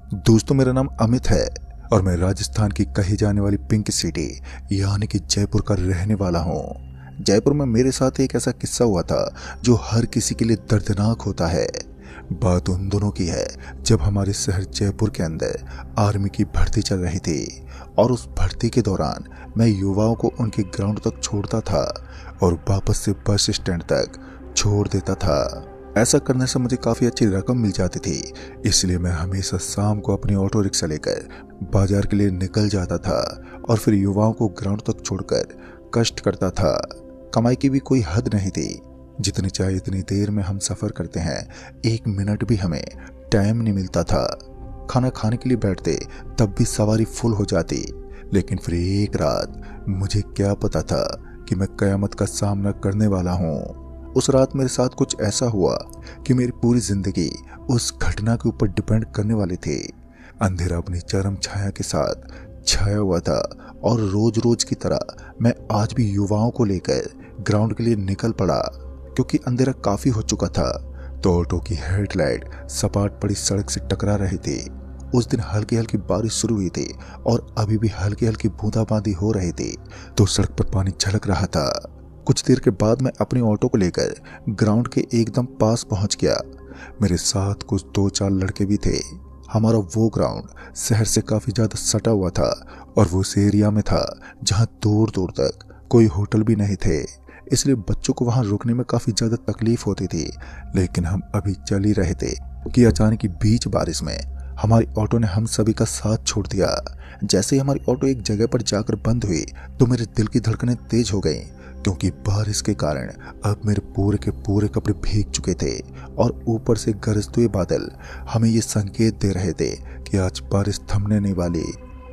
दोस्तों, मेरा नाम अमित है और मैं राजस्थान की कही जाने वाली पिंक सिटी यानी कि जयपुर का रहने वाला हूँ। जयपुर में मेरे साथ एक ऐसा किस्सा हुआ था जो हर किसी के लिए दर्दनाक होता है। बात उन दोनों की है जब हमारे शहर जयपुर के अंदर आर्मी की भर्ती चल रही थी और उस भर्ती के दौरान मैं युवाओं को उनके ग्राउंड तक छोड़ता था और वापस से बस स्टैंड तक छोड़ देता था। ऐसा करने से मुझे काफ़ी अच्छी रकम मिल जाती थी, इसलिए मैं हमेशा शाम को अपनी ऑटो रिक्शा लेकर बाजार के लिए निकल जाता था और फिर युवाओं को ग्राउंड तक छोड़कर कष्ट करता था। कमाई की भी कोई हद नहीं थी, जितनी चाहे इतनी देर में हम सफ़र करते हैं, 1 मिनट भी हमें टाइम नहीं मिलता था। खाना खाने के लिए बैठते तब भी सवारी फुल हो जाती। लेकिन फिर एक रात मुझे क्या पता था कि मैं कयामत का सामना करने वाला हूँ। उस रात मेरे साथ कुछ ऐसा हुआ कि मेरी पूरी जिंदगी उस घटना के ऊपर डिपेंड करने वाली थी। अंधेरा अपनी चरम छाया के साथ छाया हुआ था और रोज रोज की तरह मैं आज भी युवाओं को लेकर ग्राउंड के लिए निकल पड़ा। क्योंकि अंधेरा काफी हो चुका था तो ऑटो की हेडलाइट सपाट पड़ी सड़क से टकरा रही थी। उस दिन हल्की हल्की बारिश शुरू हुई थी और अभी भी हल्की हल्की बूंदाबांदी हो रही थी, तो सड़क पर पानी झलक रहा था। कुछ देर के बाद मैं अपनी ऑटो को लेकर ग्राउंड के एकदम पास पहुंच गया। मेरे साथ कुछ 2-4 लड़के भी थे। हमारा वो ग्राउंड शहर से काफी ज्यादा सटा हुआ था और वो उस एरिया में था जहां दूर दूर तक कोई होटल भी नहीं थे, इसलिए बच्चों को वहां रुकने में काफी ज्यादा तकलीफ होती थी। लेकिन हम अभी चल ही रहे थे कि अचानक ही बीच बारिश में हमारी ऑटो ने हम सभी का साथ छोड़ दिया। जैसे ही हमारी ऑटो एक जगह पर जाकर बंद हुई तो मेरे दिल की धड़कनें तेज हो गईं, क्योंकि बारिश के कारण अब मेरे पूरे के पूरे कपड़े भीग चुके थे और ऊपर से गरजते हुए बादल हमें ये संकेत दे रहे थे कि आज बारिश थमने नहीं वाली।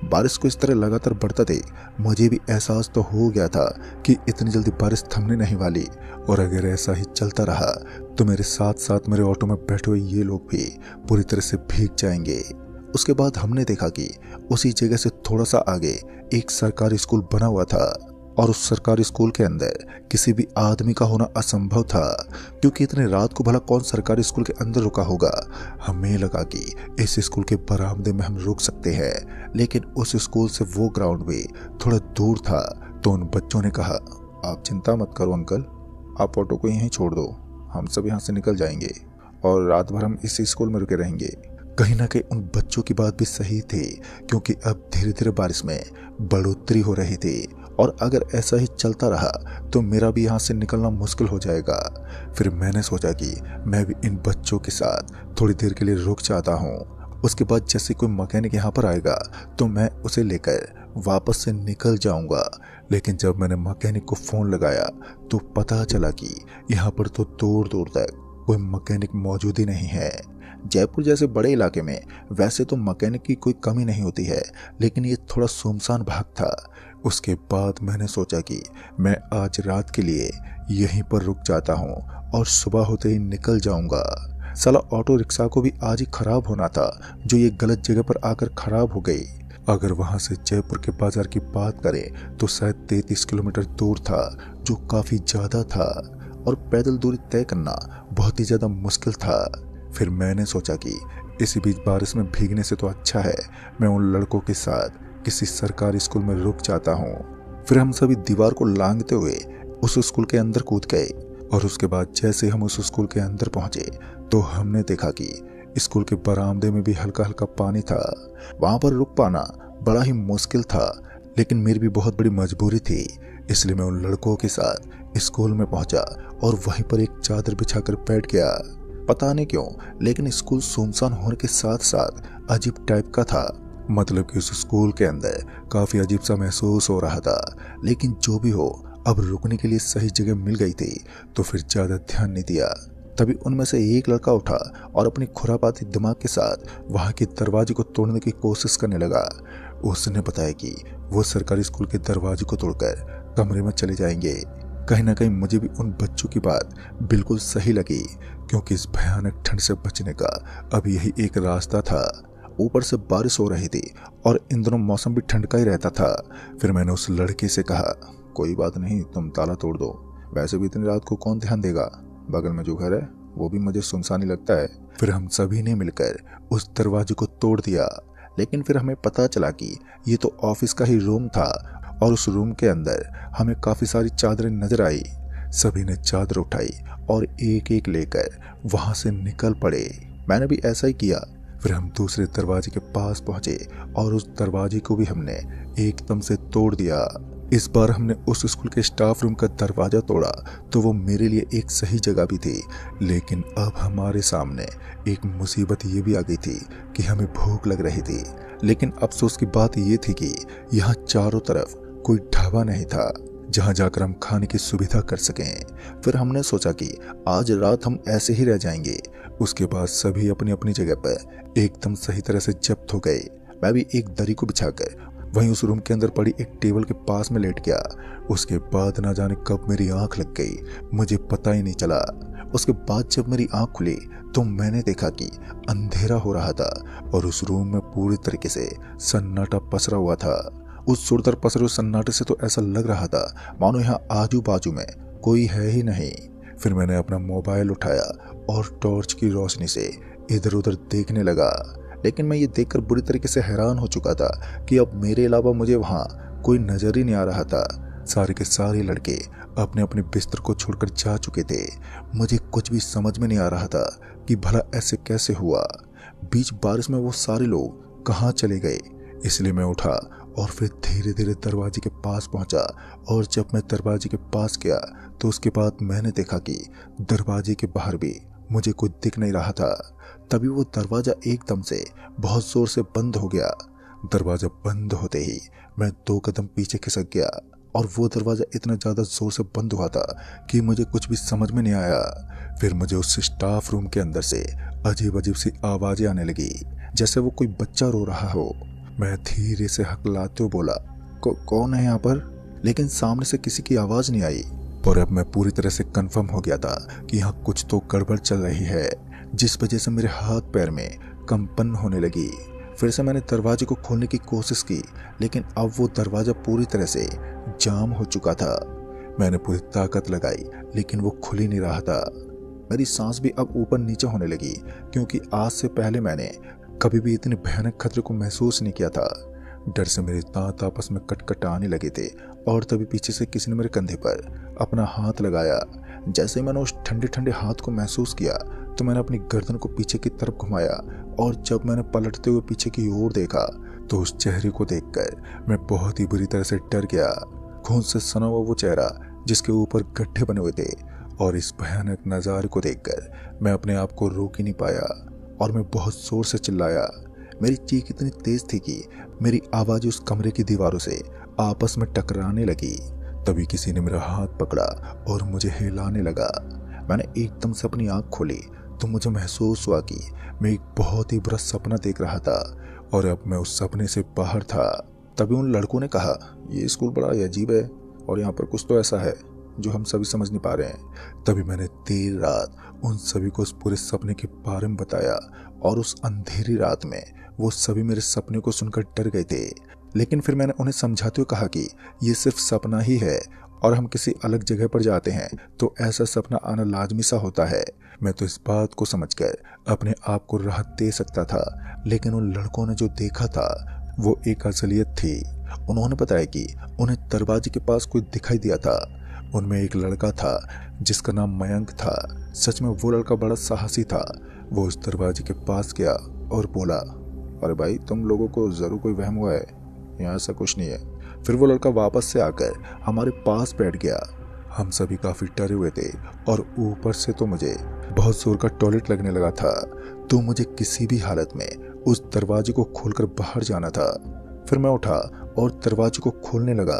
बारिश को इस तरह लगातार बढ़ता थे, मुझे भी एहसास तो हो गया था कि इतनी जल्दी बारिश थमने नहीं वाली और अगर ऐसा ही चलता रहा तो मेरे साथ साथ मेरे ऑटो में बैठे हुए ये लोग भी पूरी तरह से भीग जाएंगे। उसके बाद हमने देखा कि उसी जगह से थोड़ा सा आगे एक सरकारी स्कूल बना हुआ था और उस सरकारी स्कूल के अंदर किसी भी आदमी का होना असंभव था, क्योंकि इतने रात को भला कौन सरकारी स्कूल के अंदर रुका होगा। हमें लगा कि इस स्कूल के बरामदे में हम रुक सकते हैं, लेकिन उस स्कूल से वो ग्राउंड भी थोड़ा दूर था। तो उन बच्चों ने कहा, आप चिंता मत करो अंकल, आप ऑटो को यहीं छोड़ दो, हम सब यहाँ से निकल जाएंगे और रात भर हम इस स्कूल में रुके रहेंगे। कहीं ना कहीं उन बच्चों की बात भी सही थी, क्योंकि अब धीरे धीरे बारिश में बढ़ोतरी हो रही थी और अगर ऐसा ही चलता रहा तो मेरा भी यहाँ से निकलना मुश्किल हो जाएगा। फिर मैंने सोचा कि मैं भी इन बच्चों के साथ थोड़ी देर के लिए रुक जाता हूँ। उसके बाद जैसे कोई मैकेनिक यहाँ पर आएगा तो मैं उसे लेकर वापस से निकल जाऊंगा। लेकिन जब मैंने मैकेनिक को फ़ोन लगाया तो पता चला कि यहाँ पर तो दूर दूर तक कोई मैकेनिक मौजूद ही नहीं है। जयपुर जैसे बड़े इलाके में वैसे तो मैकेनिक की कोई कमी नहीं होती है, लेकिन ये थोड़ा सुनसान भाग था। उसके बाद मैंने सोचा कि मैं आज रात के लिए यहीं पर रुक जाता हूँ और सुबह होते ही निकल जाऊंगा। साला ऑटो रिक्शा को भी आज ही खराब होना था, जो ये गलत जगह पर आकर खराब हो गई। अगर वहां से जयपुर के बाजार की बात करें तो शायद 33 किलोमीटर दूर था, जो काफी ज्यादा था और पैदल दूरी तय करना बहुत ही ज्यादा मुश्किल था। फिर मैंने सोचा कि इसी बीच बारिश में भीगने से तो अच्छा है मैं उन लड़कों के साथ किसी सरकारी स्कूल में रुक जाता हूँ। फिर हम सभी दीवार को लांघते हुए उस स्कूल के अंदर कूद गए और उसके बाद जैसे हम उस स्कूल के अंदर पहुंचे तो हमने देखा कि स्कूल के बरामदे में भी हल्का हल्का पानी था। वहां पर रुक पाना बड़ा ही मुश्किल था, लेकिन मेरी भी बहुत बड़ी मजबूरी थी, इसलिए मैं उन लड़कों के साथ स्कूल में पहुंचा और वहीं पर एक चादर बिछाकर बैठ गया। पता नहीं क्यों, लेकिन स्कूल सुनसान होने के साथ साथ अजीब टाइप का था। मतलब कि उस स्कूल के अंदर काफी अजीब सा महसूस हो रहा था। लेकिन जो भी हो, अब रुकने के लिए सही जगह मिल गई थी तो फिर ज्यादा ध्यान नहीं दिया। तभी उनमें से एक लड़का उठा और अपनी खुरापाती दिमाग के साथ वहां के दरवाजे को तोड़ने की कोशिश करने लगा। उसने बताया कि वो सरकारी स्कूल के दरवाजे को तोड़कर कमरे में चले जाएंगे। कहीं ना कहीं मुझे भी उन बच्चों की बात बिल्कुल सही लगी, क्योंकि इस भयानक ठंड से बचने का अब यही एक रास्ता था। ऊपर से बारिश हो रही थी और इन दोनों मौसम भी ठंड का ही रहता था। फिर मैंने उस लड़के से कहा, कोई बात नहीं, तुम ताला तोड़ दो, वैसे भी इतनी रात को कौन ध्यान देगा, बगल में जो घर है वो भी मुझे सुनसान ही लगता है। फिर हम सभी ने मिलकर उस दरवाजे को तोड़ दिया, लेकिन फिर हमें पता चला कि ये तो ऑफिस का ही रूम था और उस रूम के अंदर हमें काफी सारी चादरें नजर आई। सभी ने चादर उठाई और एक एक लेकर वहां से निकल पड़े। मैंने भी ऐसा ही किया। फिर हम दूसरे दरवाजे के पास पहुंचे और उस दरवाजे को भी हमने एकदम से तोड़ दिया। इस बार हमने उस स्कूल के स्टाफ रूम का दरवाजा तोड़ा तो वो मेरे लिए एक सही जगह भी थी, लेकिन अब हमारे सामने एक मुसीबत ये भी आ गई थी कि हमें भूख लग रही थी। लेकिन अफसोस की बात ये थी कि यहाँ चारों तरफ कोई ढाबा नहीं था जहाँ जाकर हम खाने की सुविधा कर सकें। फिर हमने सोचा कि आज रात हम ऐसे ही रह जाएंगे। उसके बाद सभी अपनी अपनी जगह पर एकदम सही तरह से जब्त हो गए। मैं भी एक दरी को बिछाकर वहीं उस रूम के अंदर पड़ी एक टेबल के पास में लेट गया। उसके बाद ना जाने कब मेरी आंख लग गई, मुझे पता ही नहीं चला। उसके बाद जब मेरी आंख खुली तो मैंने देखा कि अंधेरा हो रहा था और उस रूम में पूरी तरीके से सन्नाटा पसरा हुआ था। उस सुरदर पसरे हुए सन्नाटे से तो ऐसा लग रहा था मानो यहाँ आजू बाजू में कोई है ही नहीं। फिर मैंने अपना मोबाइल उठाया और टॉर्च की रोशनी से इधर उधर देखने लगा, लेकिन मैं ये देखकर बुरी तरीके से हैरान हो चुका था कि अब मेरे अलावा मुझे वहाँ कोई नजर ही नहीं आ रहा था। सारे के सारे लड़के अपने अपने बिस्तर को छोड़कर जा चुके थे। मुझे कुछ भी समझ में नहीं आ रहा था कि भला ऐसे कैसे हुआ। बीच बारिश में वो सारे लोग कहाँ चले गए। इसलिए मैं उठा और फिर धीरे धीरे दरवाजे के पास पहुंचा। और जब मैं दरवाजे के पास गया तो उसके बाद मैंने देखा कि दरवाजे के बाहर भी मुझे कुछ दिख नहीं रहा था। तभी वो दरवाजा एकदम से बहुत जोर से बंद हो गया। दरवाजा बंद होते ही मैं 2 कदम पीछे खिसक गया और वो दरवाजा इतना ज्यादा जोर से बंद हुआ था कि मुझे कुछ भी समझ में नहीं आया। फिर मुझे उस स्टाफ रूम के अंदर से अजीब अजीब सी आवाजें आने लगी, जैसे वो कोई बच्चा रो रहा हो। मैं धीरे से हकलाते हुए बोला, कौन है यहाँ पर? लेकिन सामने से किसी की आवाज नहीं आई। और अब मैं पूरी तरह से कंफर्म हो गया था कि यहाँ कुछ तो गड़बड़ चल रही है, जिस वजह से मेरे हाथ पैर में कंपन होने लगी। फिर से मैंने दरवाजे को खोलने की कोशिश की, लेकिन अब वो दरवाजा पूरी तरह से जाम हो चुका था। मैंने पूरी ताकत लगाई, लेकिन वो खुल ही नहीं रहा था। मेरी सांस भी अब ऊपर नीचे होने लगी, क्योंकि आज से पहले मैंने कभी भी इतने भयानक खतरे को महसूस नहीं किया था। डर से मेरे दांत आपस में कटकटाने लगे थे और तभी पीछे से किसी ने मेरे कंधे पर अपना हाथ लगाया। जैसे मैंने उस ठंडे ठंडे हाथ को महसूस किया तो मैंने अपनी गर्दन को पीछे की तरफ घुमाया और जब मैंने पलटते हुए पीछे की ओर देखा तो उस चेहरे को देखकर मैं बहुत ही बुरी तरह से डर गया। खून से सना हुआ वो चेहरा जिसके ऊपर गड्ढे बने हुए थे, और इस भयानक नज़ारे को देखकर मैं अपने आप को रोक ही नहीं पाया और मैं बहुत जोर से चिल्लाया। मेरी चीख इतनी तेज थी कि मेरी आवाज़ उस कमरे की दीवारों से आपस में टकराने लगी। तभी किसी ने मेरा हाथ पकड़ा और मुझे हिलाने लगा। मैंने एकदम से अपनी आंख खोली तो मुझे महसूस हुआ कि मैं एक बहुत ही बुरा सपना देख रहा था और अब मैं उस सपने से बाहर था। तभी उन लड़कों ने कहा, ये स्कूल बड़ा अजीब है और यहाँ पर कुछ तो ऐसा है जो हम सभी समझ नहीं पा रहे हैं। तभी मैंने देर रात उन सभी को उस पूरे सपने के बारे में बताया और उस अंधेरी रात में वो सभी मेरे सपने को सुनकर डर गए थे। लेकिन फिर मैंने उन्हें समझाते हुए कहा कि ये सिर्फ सपना ही है और हम किसी अलग जगह पर जाते हैं तो ऐसा सपना आना लाजमी सा होता है। मैं तो इस बात को समझकर अपने आप को राहत दे सकता था, लेकिन उन लड़कों ने जो देखा था वो एक असलियत थी। उन्होंने बताया कि उन्हें दरवाजे के पास कोई दिखाई दिया था। उनमें एक लड़का था जिसका नाम मयंक था। सच में वो लड़का बड़ा साहसी था। वो उस दरवाजे के पास गया और बोला, अरे भाई तुम लोगों को जरूर कोई वहम हुआ है, यहाँ ऐसा कुछ नहीं है। फिर वो लड़का वापस से आकर हमारे पास बैठ गया। हम सभी काफी डरे हुए थे और ऊपर से तो मुझे बहुत जोर का टॉयलेट लगने लगा था, तो मुझे किसी भी हालत में उस दरवाजे को खोलकर बाहर जाना था। फिर मैं उठा और दरवाजे को खोलने लगा।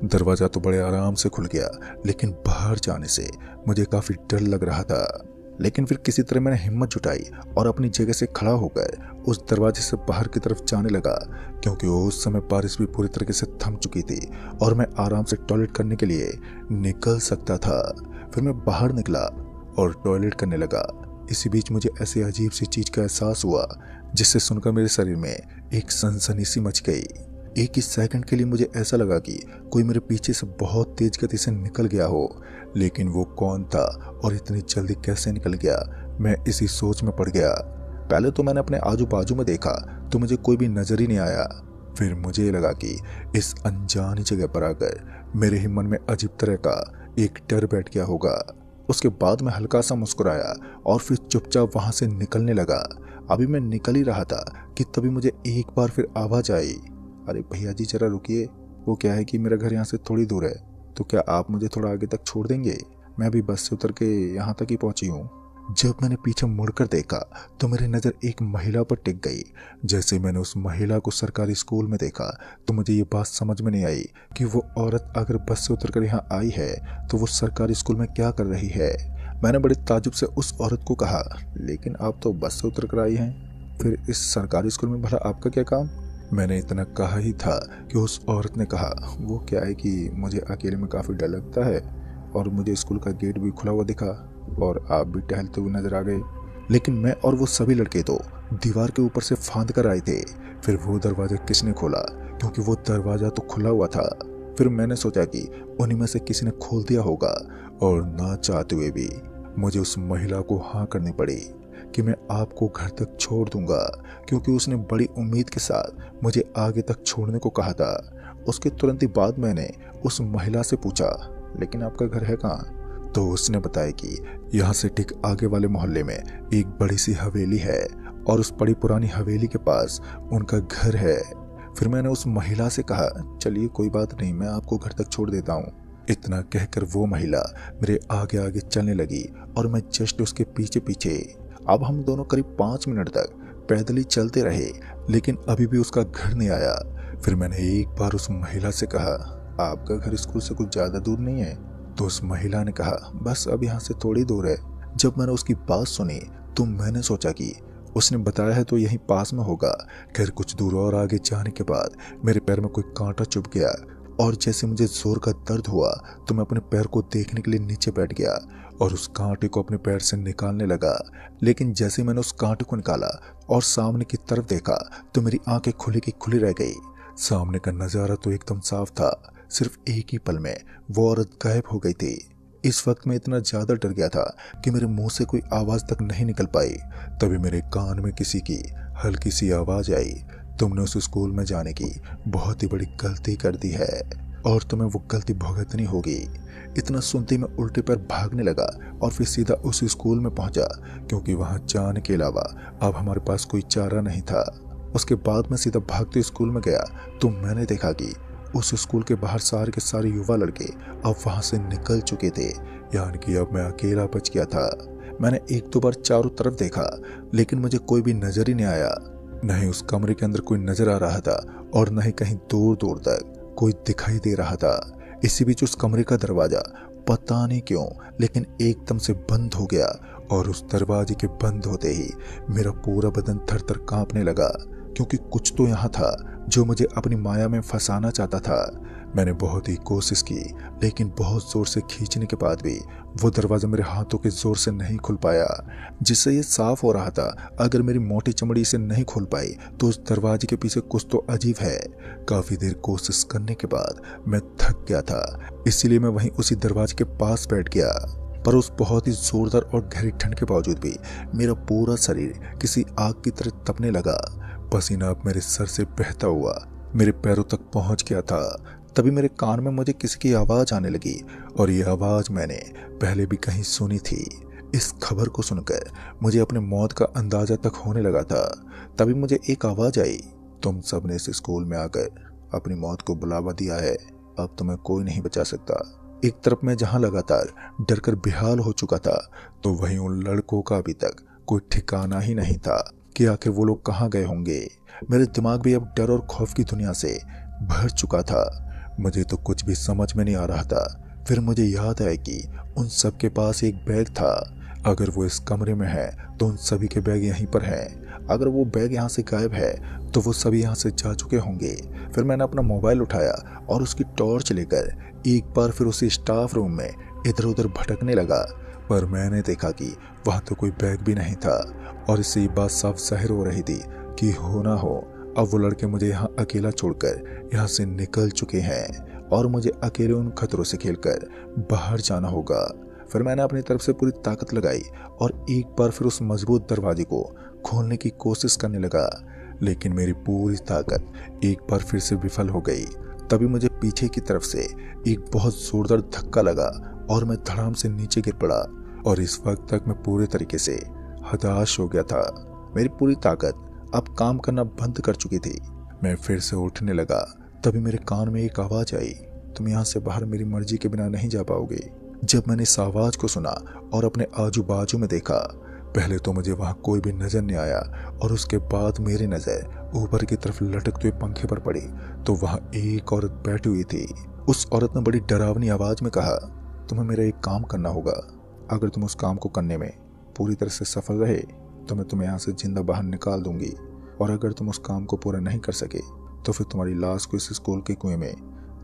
दरवाजा तो बड़े आराम से खुल गया, लेकिन बाहर जाने से मुझे काफी डर लग रहा था। लेकिन फिर किसी तरह मैंने हिम्मत जुटाई और अपनी जगह से खड़ा होकर उस दरवाजे से बाहर की तरफ जाने लगा, क्योंकि उस समय बारिश भी पूरी तरीके से थम चुकी थी और मैं आराम से टॉयलेट करने के लिए निकल सकता था। फिर मैं बाहर निकला और टॉयलेट करने लगा। इसी बीच मुझे ऐसी अजीब सी चीज का एहसास हुआ जिससे सुनकर मेरे शरीर में एक सनसनी सी मच गई। एक ही सेकंड के लिए मुझे ऐसा लगा कि कोई मेरे पीछे से बहुत तेज गति से निकल गया हो, लेकिन वो कौन था और इतनी जल्दी कैसे निकल गया, मैं इसी सोच में पड़ गया। पहले तो मैंने अपने आजू बाजू में देखा तो मुझे कोई भी नजर ही नहीं आया। फिर मुझे लगा कि इस अनजानी जगह पर आकर मेरे ही मन में अजीब तरह का एक डर बैठ गया होगा। उसके बाद मैं हल्का सा मुस्कुराया और फिर चुपचाप वहां से निकलने लगा। अभी मैं निकल ही रहा था कि तभी मुझे एक बार फिर आवाज आई, अरे भैया जी जरा रुकिए, वो क्या है कि मेरा घर यहाँ से थोड़ी दूर है, तो क्या आप मुझे थोड़ा आगे तक छोड़ देंगे? मैं अभी बस से उतर के यहाँ तक ही पहुंची हूँ। जब मैंने पीछे मुड़कर देखा तो मेरी नज़र एक महिला पर टिक गई। जैसे मैंने उस महिला को सरकारी स्कूल में देखा तो मुझे ये बात समझ में नहीं आई कि वो औरत अगर बस से उतरकर यहाँ आई है तो वो सरकारी स्कूल में क्या कर रही है। मैंने बड़े ताज्जुब से उस औरत को कहा, लेकिन आप तो बस से उतरकर आई हैं, फिर इस सरकारी स्कूल में भला आपका क्या काम? मैंने इतना कहा ही था कि उस औरत ने कहा, वो क्या है कि मुझे अकेले में काफ़ी डर लगता है और मुझे स्कूल का गेट भी खुला हुआ दिखा और आप भी टहलते हुए नजर आ गए, लेकिन मैं और वो सभी लड़के तो दीवार के ऊपर से फांद कर आए थे। फिर वो दरवाजा किसने खोला, क्योंकि वो दरवाजा तो खुला हुआ था। फिर मैंने सोचा कि उन्हीं में से किसी ने खोल दिया होगा और ना चाहते हुए भी मुझे उस महिला को हाँ करनी पड़ी कि मैं आपको घर तक छोड़ दूंगा, क्योंकि उसने बड़ी उम्मीद के साथ मुझे आगे तक छोड़ने को कहा था। उसके तुरंत ही बाद मैंने उस महिला से पूछा, लेकिन आपका घर है कहाँ? तो उसने बताया कि यहाँ से ठीक आगे वाले मोहल्ले में एक बड़ी सी हवेली है और उस बड़ी पुरानी हवेली के पास उनका घर है। फिर मैंने उस महिला से कहा, चलिए कोई बात नहीं, मैं आपको घर तक छोड़ देता हूँ। इतना कहकर वो महिला मेरे आगे आगे चलने लगी और मैं जस्ट उसके पीछे पीछे। अब हम दोनों करीब 5 मिनट तक पैदल ही चलते रहे, लेकिन अभी भी उसका घर नहीं आया। फिर मैंने एक बार उस महिला से कहा, आपका घर स्कूल से कुछ ज्यादा दूर नहीं है? तो उस महिला ने कहा, बस अब यहाँ से थोड़ी दूर है। जब मैंने उसकी बात सुनी तो मैंने सोचा कि उसने बताया है तो यहीं पास में होगा। खैर कुछ दूर और आगे जाने के बाद मेरे पैर में कोई कांटा चुभ गया और जैसे मुझे जोर का दर्द हुआ तो मैं अपने पैर को देखने के लिए नीचे बैठ गया और उस कांटे को अपने पैर से निकालने लगा। लेकिन जैसे मैंने उस कांटे को निकाला और सामने की तरफ देखा तो मेरी आंखें खुली की खुली रह गई। सामने का नजारा तो एकदम साफ था, सिर्फ एक ही पल में वो औरत गायब हो गई थी। इस वक्त मैं इतना ज्यादा डर गया था कि मेरे मुंह से कोई आवाज तक नहीं निकल पाई। तभी मेरे कान में किसी की हल्की सी आवाज आई, तुमने उस स्कूल में जाने की बहुत ही बड़ी गलती कर दी है और तुम्हें वो गलती भुगतनी होगी। इतना सुनते ही मैं उल्टे पैर भागने लगा और फिर सीधा उस स्कूल में पहुंचा, क्योंकि वहां जाने के अलावा अब हमारे पास कोई चारा नहीं था। उसके बाद मैं सीधा भागते स्कूल में गया तो मैंने देखा कि उस स्कूल के बाहर सारे के सारे युवा लड़के अब वहां से निकल चुके थे, यानी कि अब मैं अकेला बच गया था। मैंने 1-2 बार चारों तरफ देखा, लेकिन मुझे कोई भी नजर ही नहीं आया। नहीं उस कमरे के अंदर कोई नजर आ रहा था और न ही कहीं दूर दूर तक कोई दिखाई दे रहा था। इसी बीच उस कमरे का दरवाजा पता नहीं क्यों लेकिन एकदम से बंद हो गया और उस दरवाजे के बंद होते ही मेरा पूरा बदन थर थर कांपने लगा, क्योंकि कुछ तो यहाँ था जो मुझे अपनी माया में फंसाना चाहता था। मैंने बहुत ही कोशिश की, लेकिन बहुत जोर से खींचने के बाद भी वो दरवाजा मेरे हाथों के जोर से नहीं खुल पाया, जिससे ये साफ हो रहा था अगर मेरी मोटी चमड़ी से नहीं खुल पाई तो उस दरवाजे के पीछे कुछ तो अजीब है। काफी देर कोशिश करने के बाद मैं थक गया था, इसीलिए मैं वहीं उसी दरवाजे के पास बैठ गया। पर उस बहुत ही जोरदार और गहरी ठंड के बावजूद भी मेरा पूरा शरीर किसी आग की तरह तपने लगा। पसीना अब मेरे सर से बहता हुआ मेरे पैरों तक पहुंच गया था। तभी मेरे कान में मुझे किसी की आवाज आने लगी और ये आवाज मैंने पहले भी कहीं सुनी थी। इस खबर को सुनकर मुझे अपने मौत का अंदाजा तक होने लगा था। तभी मुझे एक आवाज आई, तुम सबने इस स्कूल में आकर अपनी मौत को बुलावा दिया है, अब तुम्हें कोई नहीं बचा सकता। एक तरफ मैं जहां लगातार डर कर बेहाल हो चुका था, तो वहीं उन लड़कों का अभी तक कोई ठिकाना ही नहीं था कि आखिर वो लोग कहाँ गए होंगे। मेरे दिमाग भी अब डर और खौफ की दुनिया से भर चुका था। मुझे तो कुछ भी समझ में नहीं आ रहा था। फिर मुझे याद आया कि उन सब के पास एक बैग था। अगर वो इस कमरे में है तो उन सभी के बैग यहीं पर हैं। अगर वो बैग यहाँ से गायब है तो वो सभी यहाँ से जा चुके होंगे। फिर मैंने अपना मोबाइल उठाया और उसकी टॉर्च लेकर एक बार फिर उसी स्टाफ रूम में इधर उधर भटकने लगा, पर मैंने देखा कि वहाँ तो कोई बैग भी नहीं था और इससे ये बात साफ जाहिर हो रही थी कि हो ना हो अब वो लड़के मुझे यहाँ अकेला छोड़कर यहाँ से निकल चुके हैं और मुझे अकेले उन खतरों से खेलकर बाहर जाना होगा। फिर मैंने अपनी तरफ से पूरी ताकत लगाई और एक बार फिर उस मजबूत दरवाजे को खोलने की कोशिश करने लगा, लेकिन मेरी पूरी ताकत एक बार फिर से विफल हो गई। तभी मुझे पीछे की तरफ से एक बहुत जोरदार धक्का लगा और मैं धड़ाम से नीचे गिर पड़ा और इस वक्त तक मैं पूरे तरीके से हताश हो गया था। मेरी पूरी ताकत अब काम करना बंद कर चुकी थी। मैं फिर से उठने लगा, तभी मेरे कान में एक आवाज आई, तुम यहाँ से बाहर मेरी मर्जी के बिना नहीं जा पाओगे। जब मैंने इस आवाज को सुना और अपने आजू बाजू में देखा, पहले तो मुझे वहां कोई भी नजर नहीं आया और उसके बाद मेरी नजर ऊपर की तरफ लटकते हुए पंखे पर पड़ी तो वहां एक औरत बैठी हुई थी। उस औरत ने बड़ी डरावनी आवाज में कहा, तुम्हें मेरा एक काम करना होगा। अगर तुम उस काम को करने में पूरी तरह से सफल रहे तो मैं तुम्हें यहाँ से जिंदा बाहर निकाल दूंगी, और अगर तुम उस काम को पूरा नहीं कर सके तो फिर तुम्हारी लाश को इस स्कूल के कुएं में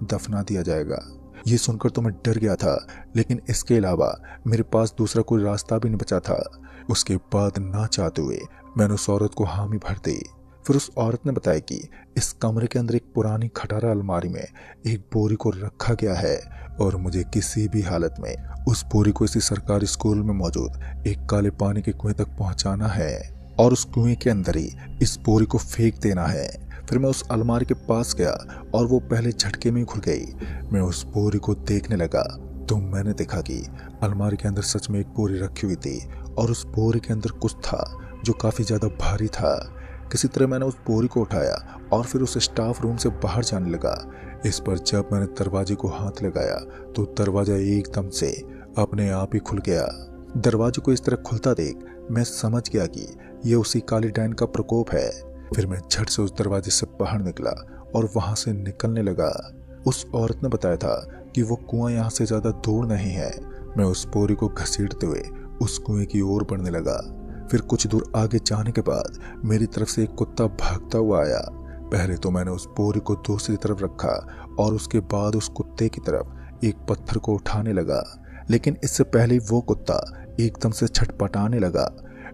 दफना दिया जाएगा। ये सुनकर तो मैं डर गया था, लेकिन इसके अलावा मेरे पास दूसरा कोई रास्ता भी नहीं बचा था। उसके बाद ना चाहते हुए मैंने उस औरत को हामी भर दी। फिर उस औरत ने बताया कि इस कमरे के अंदर एक पुरानी खटारा अलमारी में एक बोरी को रखा गया है और मुझे किसी भी हालत में उस बोरी को इसी सरकारी स्कूल में मौजूद एक काले पानी के कुएं तक पहुंचाना है और उस कुएं के अंदर ही इस बोरी को फेंक देना है। फिर मैं उस अलमारी के पास गया और वो पहले झटके में ही खुल गई। मैं उस बोरी को देखने लगा तो मैंने देखा कि अलमारी के अंदर सच में एक बोरी रखी हुई थी और उस बोरी के अंदर कुछ था जो काफी ज्यादा भारी था। किसी तरह मैंने उस बोरी को उठाया और फिर उस स्टाफ रूम से बाहर जाने लगा। इस पर जब मैंने दरवाजे को हाथ लगाया तो दरवाजा एकदम से अपने आप ही खुल गया। दरवाजे को इस तरह खुलता देख मैं समझ गया कि यह उसी काली डायन का प्रकोप है। फिर मैं झट से उस दरवाजे से बाहर निकला और वहां से निकलने लगा। उस औरत ने बताया था कि वो कुआं यहाँ से ज्यादा दूर नहीं है। मैं उस बोरी को घसीटते हुए उस कुएं की ओर बढ़ने लगा। फिर कुछ दूर आगे जाने के बाद मेरी तरफ से एक कुत्ता भागता हुआ आया। पहले तो मैंने उस बोरी को दूसरी तरफ रखा और उसके बाद उस कुत्ते की तरफ एक पत्थर को उठाने लगा, लेकिन इससे पहले वो कुत्ता एकदम से छटपटाने लगा।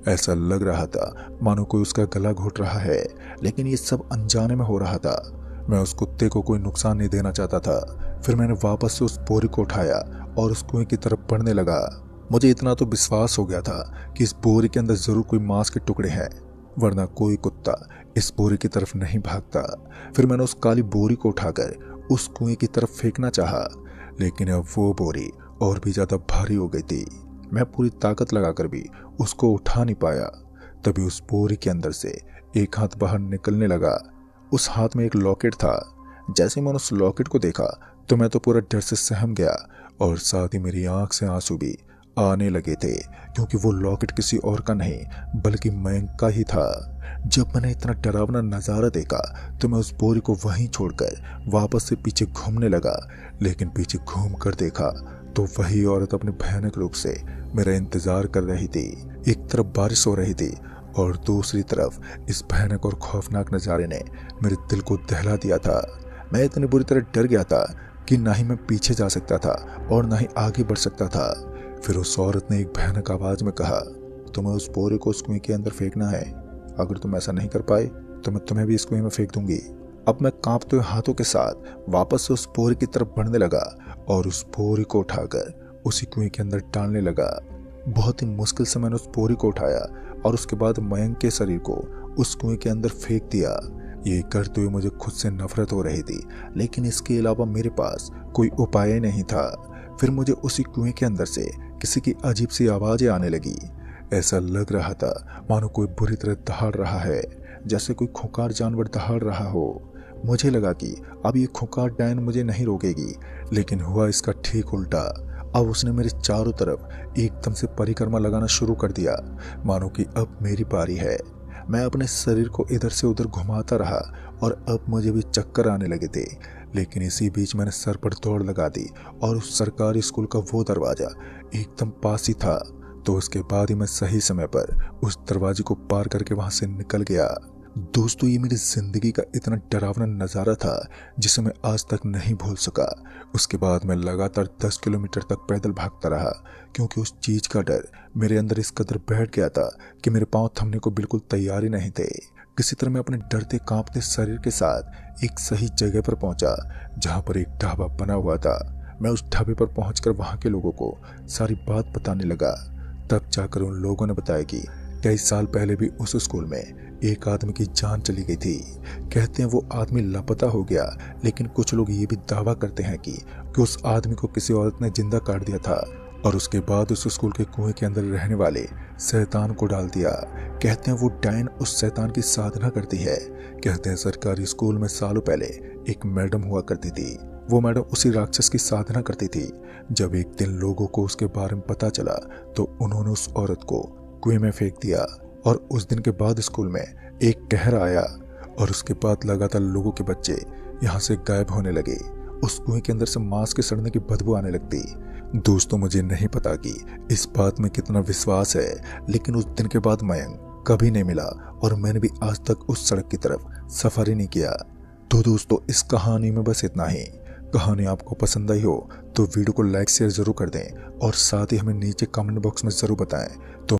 ऐसा लग रहा था मानो कोई उसका गला घोट रहा है, लेकिन ये सब अनजाने में हो रहा था। मैं उस कुत्ते को कोई नुकसान नहीं देना चाहता था। फिर मैंने वापस से उस बोरी को उठाया और उस कुएं की तरफ बढ़ने लगा। मुझे इतना तो विश्वास हो गया था कि इस बोरी के अंदर जरूर कोई मांस के टुकड़े हैं, वरना कोई कुत्ता इस बोरी की तरफ नहीं भागता। फिर मैंने उस काली बोरी को उठाकर उस कुएं की तरफ फेंकना चाहा, लेकिन अब वो बोरी और भी ज्यादा भारी हो गई थी। मैं पूरी ताकत लगाकर भी उसको उठा नहीं पाया। तभी उस बोरी के अंदर से एक हाथ बाहर निकलने लगा। उस हाथ में एक लॉकेट था। जैसे मैंने उस लॉकेट को देखा तो मैं तो पूरा डर से सहम गया और साथ ही मेरी आंख से आंसू भी आने लगे थे, क्योंकि वो लॉकेट किसी और का नहीं बल्कि मयंक का ही था। जब मैंने इतना डरावना नज़ारा देखा तो मैं उस बोरी को वहीं छोड़कर वापस से पीछे घूमने लगा, लेकिन पीछे घूम कर देखा तो वही औरत अपने भयानक रूप से मेरा इंतजार कर रही थी। एक तरफ बारिश हो रही थी और दूसरी तरफ इस भयानक और खौफनाक नज़ारे ने मेरे दिल को दहला दिया था। मैं इतनी बुरी तरह डर गया था कि ना ही मैं पीछे जा सकता था और ना ही आगे बढ़ सकता था। फिर उस औरत ने एक भयानक आवाज में कहा, तुम्हें उस बोरे को उस कुएं के अंदर फेंकना है। अगर तुम ऐसा नहीं कर पाए तो मैं तुम्हें भी इस कुएं में फेंक दूंगी। अब मैं कांपते हुए हाथों के साथ वापस से उस बोरे की तरफ बढ़ने लगा और उस बोरी को उठाकर उसी कुएं के अंदर डालने लगा। बहुत ही मुश्किल से मैंने उस बोरी को उठाया और उसके बाद मयंक के शरीर को उस कुएं के अंदर फेंक दिया। ये करते हुए मुझे खुद से नफरत हो रही थी, लेकिन इसके अलावा मेरे पास कोई उपाय नहीं था। फिर मुझे उसी कुएं के अंदर से किसी की अजीब सी आवाजें आने लगी। ऐसा लग रहा था मानो कोई बुरी तरह दहाड़ रहा है, जैसे कोई खूंखार जानवर दहाड़ रहा हो। मुझे लगा कि अब ये खूंखार डायन मुझे नहीं रोकेगी, लेकिन हुआ इसका ठीक उल्टा। अब उसने मेरे चारों तरफ एकदम से परिक्रमा लगाना शुरू कर दिया, मानो कि अब मेरी बारी है। मैं अपने शरीर को इधर से उधर घुमाता रहा और अब मुझे भी चक्कर आने लगे थे। लेकिन इसी बीच मैंने सर पर दौड़ लगा दी और उस सरकारी स्कूल का वो दरवाजा एकदम पास ही था। तो उसके बाद ही मैं सही समय पर उस दरवाजे को पार करके वहां से निकल गया। दोस्तों, ये मेरी जिंदगी का इतना डरावना नज़ारा था जिसे मैं आज तक नहीं भूल सका। उसके बाद मैं लगातार 10 किलोमीटर तक पैदल भागता रहा, क्योंकि उस चीज का डर मेरे अंदर इस कदर बैठ गया था कि मेरे पांव थमने को बिल्कुल तैयार ही नहीं थे। किसी तरह मैं अपने डरते कांपते शरीर के साथ एक सही जगह पर पहुंचा जहां पर एक ढाबा बना हुआ था। मैं उस ढाबे पर पहुंचकर वहां के लोगों को सारी बात बताने लगा। तब जाकर उन लोगों ने बताया कि कई साल पहले भी उस स्कूल में एक आदमी की जान चली गई थी। कहते हैं वो आदमी लापता हो गया, लेकिन कुछ लोग ये भी दावा करते हैं कि उस आदमी को किसी औरत ने जिंदा काट दिया था और उसके बाद उस स्कूल के कुएं के अंदर रहने वाले शैतान को डाल दिया। कहते हैं वो डायन उस शैतान की साधना करती है। कहते हैं सरकारी स्कूल में सालों पहले एक मैडम हुआ करती थी। वो मैडम उसी राक्षस की साधना करती थी। जब एक दिन लोगों को उसके बारे में पता चला तो उन्होंने उस औरत को कुएं में फेंक दिया और उस दिन के बाद स्कूल में एक कहर आया और उसके बाद लगातार लोगों के बच्चे यहाँ से गायब होने लगे। उस कुएं के अंदर से मांस के सड़ने की बदबू आने लगती। दोस्तों, मुझे नहीं पता कि इस बात में कितना विश्वास है, लेकिन उस दिन के बाद मयंक कभी नहीं मिला और मैंने भी आज तक उस सड़क की तरफ सफर ही नहीं किया। तो दोस्तों, इस कहानी में बस इतना ही। कहानी आपको पसंद आई हो तो वीडियो को लाइक शेयर जरूर कर दें और साथ ही हमें नीचे कमेंट बॉक्स में जरूर बताएं। तो